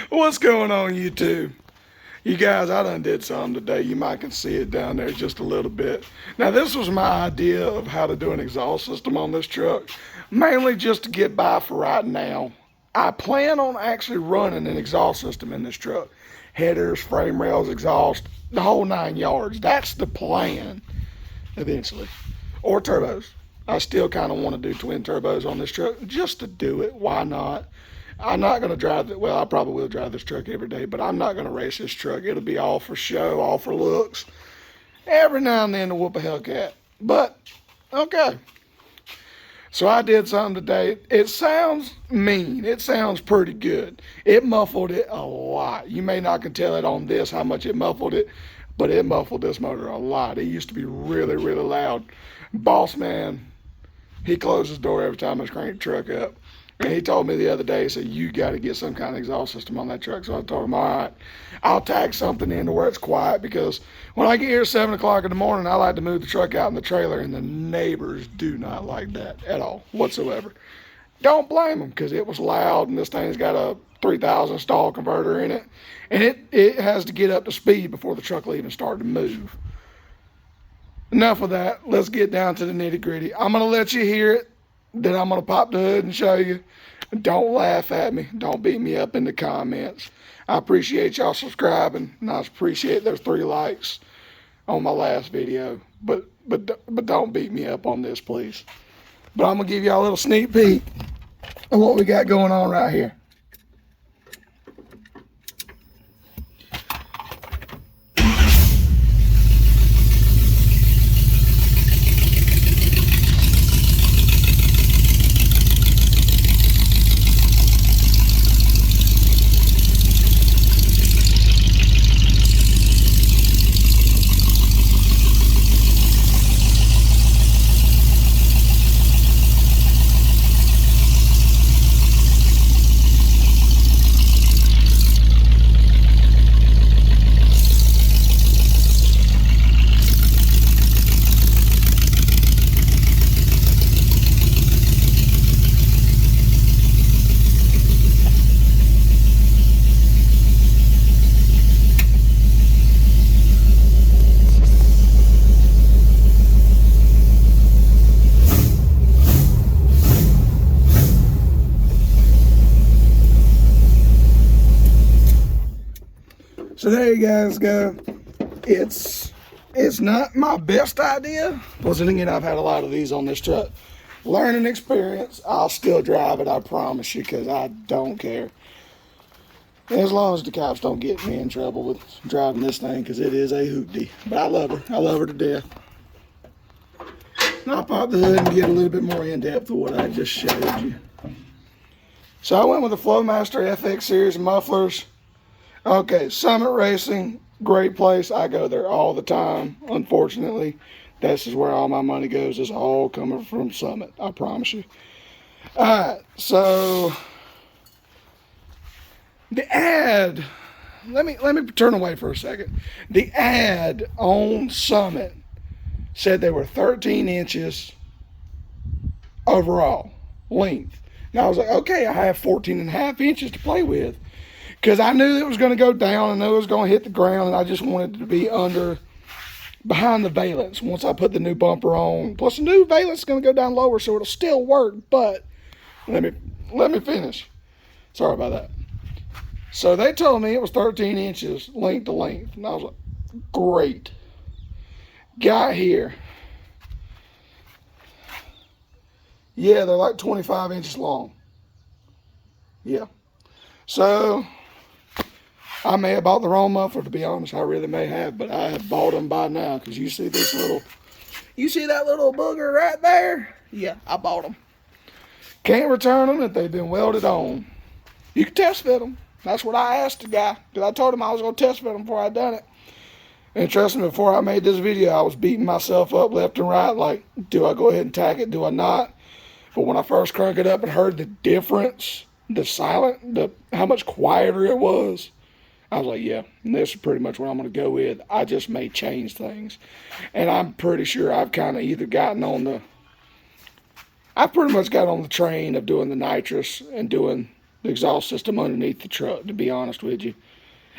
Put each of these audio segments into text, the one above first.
What's going on, YouTube? You guys, I done did something today. You might can see it down there just a little bit. Now, this was my idea of how to do an exhaust system on this truck, mainly just to get by for right now. I plan on actually running an exhaust system in this truck. Headers, frame rails, exhaust, the whole 9 yards. That's the plan, eventually. Or turbos. I still kind of want to do twin turbos on this truck, just to do it. Why not? I'm not going to drive it. Well, I probably will drive this truck every day, but I'm not going to race this truck. It'll be all for show, all for looks. Every now and then to whoop a Hellcat. But, okay. So I did something today. It sounds mean. It sounds pretty good. It muffled it a lot. You may not can tell it on this how much it muffled it, but it muffled this motor a lot. It used to be really, really loud. Boss man, he closed his door every time I cranked the truck up. And he told me the other day, he said, you got to get some kind of exhaust system on that truck. So I told him, all right, I'll tack something in to where it's quiet, because when I get here at 7 o'clock in the morning, I like to move the truck out in the trailer, and the neighbors do not like that at all, whatsoever. Don't blame them, because it was loud, and this thing's got a 3,000 stall converter in it, and it has to get up to speed before the truck will even start to move. Enough of that. Let's get down to the nitty gritty. I'm going to let you hear it. Then I'm going to pop the hood and show you. Don't laugh at me. Don't beat me up in the comments. I appreciate y'all subscribing, and I appreciate those 3 likes on my last video. But don't beat me up on this, please. But I'm going to give y'all a little sneak peek of what we got going on right here. So there you guys go. It's not my best idea. Plus, then again, I've had a lot of these on this truck. Learning experience. I'll still drive it, I promise you, because I don't care. As long as the cops don't get me in trouble with driving this thing, because it is a hoopty. But I love her. I love her to death. And I'll pop the hood and get a little bit more in-depth of what I just showed you. So I went with the Flowmaster FX series mufflers. Okay, Summit Racing, great place. I go there all the time. Unfortunately, this is where all my money goes. It's all coming from Summit, I promise you. All right, so the ad, let me turn away for a second. The ad on Summit said they were 13 inches overall length. Now I was like, okay, I have 14 and a half inches to play with. Because I knew it was going to go down, and I knew it was going to hit the ground, and I just wanted it to be behind the valence once I put the new bumper on. Plus, the new valence is going to go down lower, so it'll still work. But let me finish. Sorry about that. So they told me it was 13 inches length to length, and I was like, great. Got here. Yeah, they're like 25 inches long. Yeah. So I may have bought the wrong muffler, to be honest. I really may have, but I have bought them by now, because you see this you see that little booger right there? Yeah, I bought them. Can't return them if they've been welded on. You can test fit them. That's what I asked the guy, because I told him I was going to test fit them before I done it. And trust me, before I made this video, I was beating myself up left and right, like, do I go ahead and tack it? Do I not? But when I first cranked it up and heard the difference, how much quieter it was, I was like, yeah, this is pretty much what I'm going to go with. I just may change things. And I'm pretty sure I've kind of either I've pretty much got on the train of doing the nitrous and doing the exhaust system underneath the truck, to be honest with you.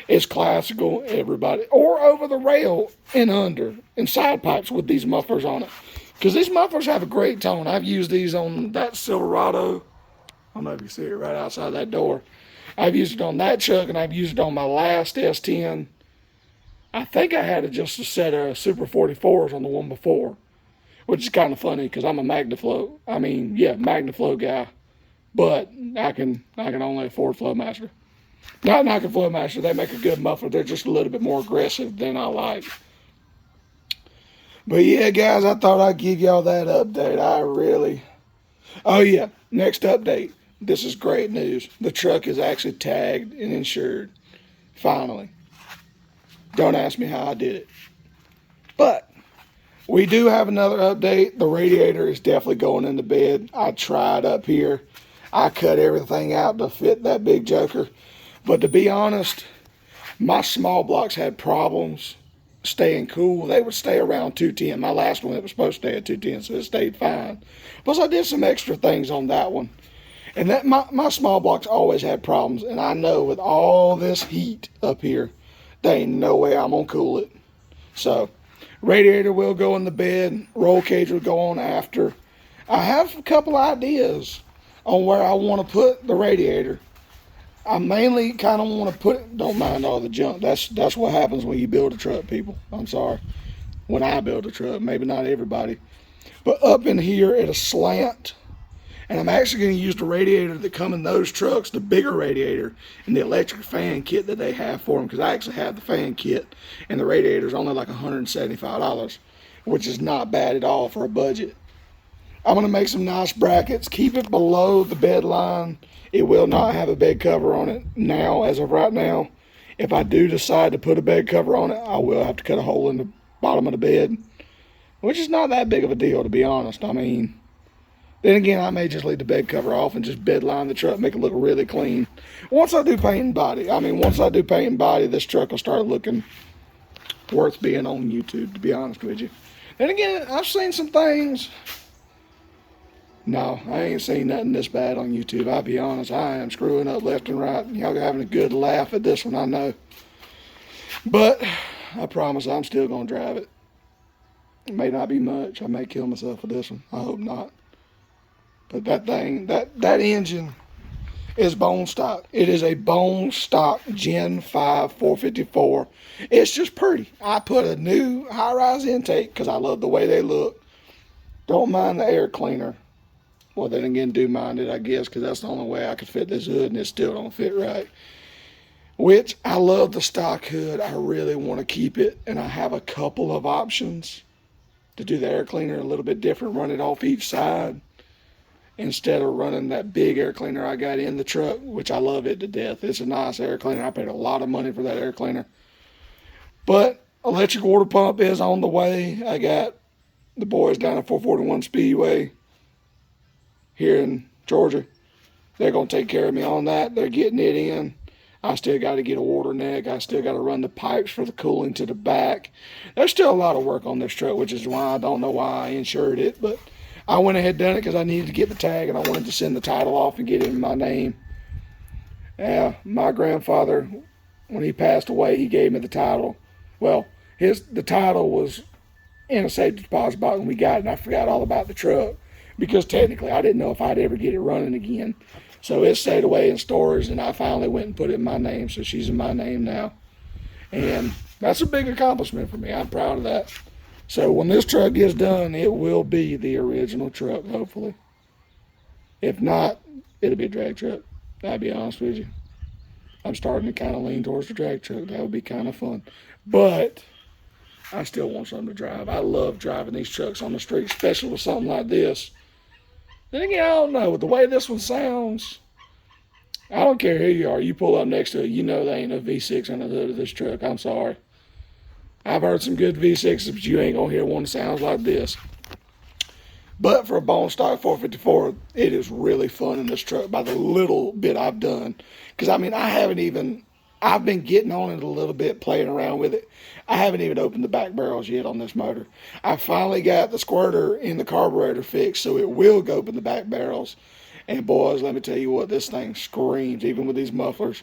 It's classical, everybody. Or over the rail and under, and side pipes with these mufflers on it. Because these mufflers have a great tone. I've used these on that Silverado. I don't know if you see it right outside that door. I've used it on that truck, and I've used it on my last S10. I think I had just a set of Super 44s on the one before, which is kind of funny because I'm a MagnaFlow. MagnaFlow guy, but I can only afford Flowmaster. Not knocking Flowmaster, they make a good muffler. They're just a little bit more aggressive than I like. But yeah, guys, I thought I'd give y'all that update. Oh yeah, next update. This is great news. The truck is actually tagged and insured. Finally. Don't ask me how I did it. But we do have another update. The radiator is definitely going in the bed. I tried up here. I cut everything out to fit that big joker. But to be honest, my small blocks had problems staying cool. They would stay around 210. My last one, it was supposed to stay at 210, so it stayed fine. Plus, I did some extra things on that one. And that my small blocks always had problems. And I know with all this heat up here, there ain't no way I'm going to cool it. So, radiator will go in the bed. Roll cage will go on after. I have a couple ideas on where I want to put the radiator. I mainly kind of want to put it, don't mind all the junk. That's what happens when you build a truck, people. I'm sorry. When I build a truck, maybe not everybody. But up in here at a slant, and I'm actually going to use the radiator that come in those trucks, the bigger radiator, and the electric fan kit that they have for them, because I actually have the fan kit, and the radiator is only like $175, which is not bad at all for a budget. I'm going to make some nice brackets, keep it below the bed line. It will not have a bed cover on it now, as of right now. If I do decide to put a bed cover on it, I will have to cut a hole in the bottom of the bed, which is not that big of a deal, to be honest. I mean, then again, I may just leave the bed cover off and just bed line the truck, make it look really clean. Once I do paint and body, this truck will start looking worth being on YouTube, to be honest with you. Then again, I've seen some things. No, I ain't seen nothing this bad on YouTube. I'll be honest, I am screwing up left and right. Y'all having a good laugh at this one, I know. But I promise I'm still going to drive it. It may not be much. I may kill myself with this one. I hope not. But that thing, that engine is bone stock. It is a bone stock Gen 5 454. It's just pretty. I put a new high-rise intake because I love the way they look. Don't mind the air cleaner. Well, then again, do mind it, I guess, because that's the only way I could fit this hood, and it still don't fit right. Which, I love the stock hood. I really want to keep it, and I have a couple of options to do the air cleaner a little bit different, run it off each side, instead of running that big air cleaner I got in the truck, which I love it to death. It's a nice air cleaner. I paid a lot of money for that air cleaner. But electric water pump is on the way. I got the boys down at 441 Speedway here in Georgia. They're going to take care of me on that. They're getting it in. I still got to get a water neck. I still got to run the pipes for the cooling to the back. There's still a lot of work on this truck, which is why I don't know why I insured it. But I went ahead and done it because I needed to get the tag, and I wanted to send the title off and get it in my name. My grandfather, when he passed away, he gave me the title. Well, the title was in a safety deposit box when we got it, and I forgot all about the truck. Because technically I didn't know if I'd ever get it running again. So it stayed away in storage, and I finally went and put it in my name. So she's in my name now. And that's a big accomplishment for me. I'm proud of that. So when this truck gets done, it will be the original truck, hopefully. If not, it'll be a drag truck. I'll be honest with you. I'm starting to kind of lean towards the drag truck. That would be kind of fun. But I still want something to drive. I love driving these trucks on the street, especially with something like this. Then again, I don't know. With the way this one sounds, I don't care who you are. You pull up next to it, you know there ain't no V6 under the hood of this truck. I'm sorry. I've heard some good V6s, but you ain't going to hear one that sounds like this. But for a bone stock 454, it is really fun in this truck by the little bit I've done. Because, I mean, I've been getting on it a little bit, playing around with it. I haven't even opened the back barrels yet on this motor. I finally got the squirter in the carburetor fixed, so it will go up in the back barrels. And boys, let me tell you what, this thing screams, even with these mufflers.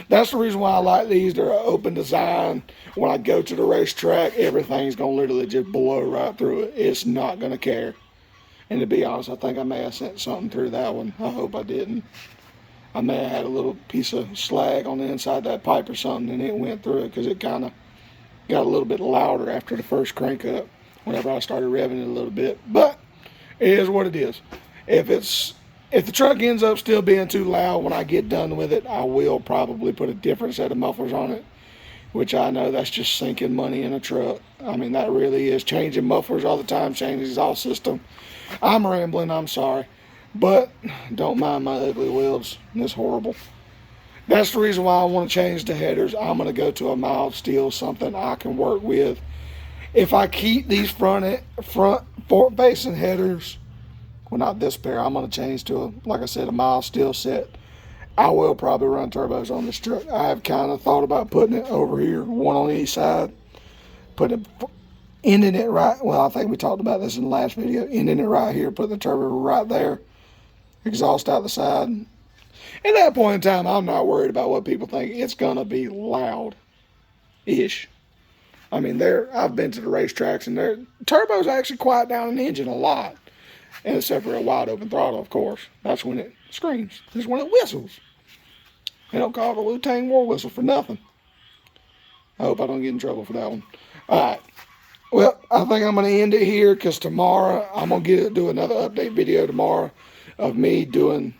That's the reason why I like these. They're an open design. When I go to the racetrack, everything's going to literally just blow right through it. It's not going to care. And to be honest, I think I may have sent something through that one. I hope I didn't. I may have had a little piece of slag on the inside of that pipe or something, and it went through it because it kind of got a little bit louder after the first crank up whenever I started revving it a little bit. But it is what it is. If the truck ends up still being too loud when I get done with it, I will probably put a different set of mufflers on it, which I know that's just sinking money in a truck. I mean, that really is. Changing mufflers all the time, changing exhaust system. I'm rambling, I'm sorry. But don't mind my ugly wheels. It's horrible. That's the reason why I want to change the headers. I'm going to go to a mild steel, something I can work with. If I keep these front forward-facing headers, well, not this pair, I'm going to change to, like I said, a mild steel set. I will probably run turbos on this truck. I have kind of thought about putting it over here, one on each side, ending it right. Well, I think we talked about this in the last video. Ending it right here, putting the turbo right there, exhaust out the side. At that point in time, I'm not worried about what people think. It's going to be loud-ish. I mean, I've been to the racetracks, and their turbos actually quiet down an engine a lot. And except for a wide open throttle, of course. That's when it screams. That's when it whistles. They don't call it a Wu-Tang war whistle for nothing. I hope I don't get in trouble for that one. Alright. Well, I think I'm going to end it here because tomorrow I'm going to do another update video tomorrow of me doing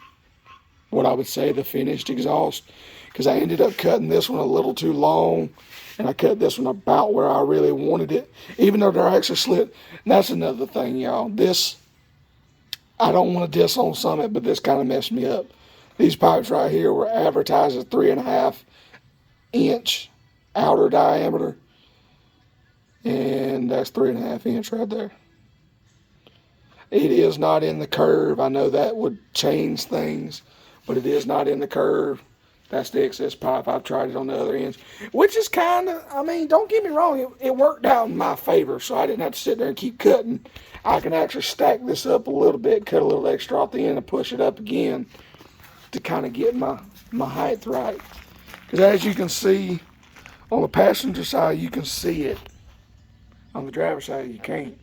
what I would say the finished exhaust. Because I ended up cutting this one a little too long. And I cut this one about where I really wanted it. Even though they're extra slit. And that's another thing, y'all. I don't want to diss on Summit, but this kind of messed me up. These pipes right here were advertised as 3.5 inch outer diameter. And that's 3.5 inch right there. It is not in the curve. I know that would change things, but it is not in the curve. That's the excess pipe. I've tried it on the other ends, which is kind of, I mean, don't get me wrong. It worked out in my favor, so I didn't have to sit there and keep cutting. I can actually stack this up a little bit, cut a little extra off the end, and push it up again to kind of get my height right. Because as you can see, on the passenger side, you can see it. On the driver's side, you can't.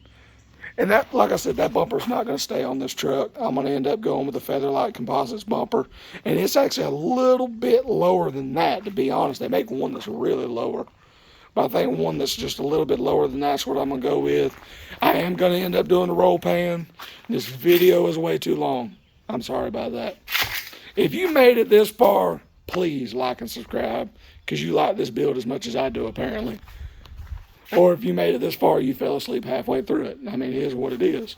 And that, like I said, that bumper's not going to stay on this truck. I'm going to end up going with the Featherlight Composites bumper. And it's actually a little bit lower than that, to be honest. They make one that's really lower. But I think one that's just a little bit lower than that's what I'm going to go with. I am going to end up doing the roll pan. This video is way too long. I'm sorry about that. If you made it this far, please like and subscribe. Because you like this build as much as I do, apparently. Or if you made it this far, you fell asleep halfway through it. I mean, it is what it is.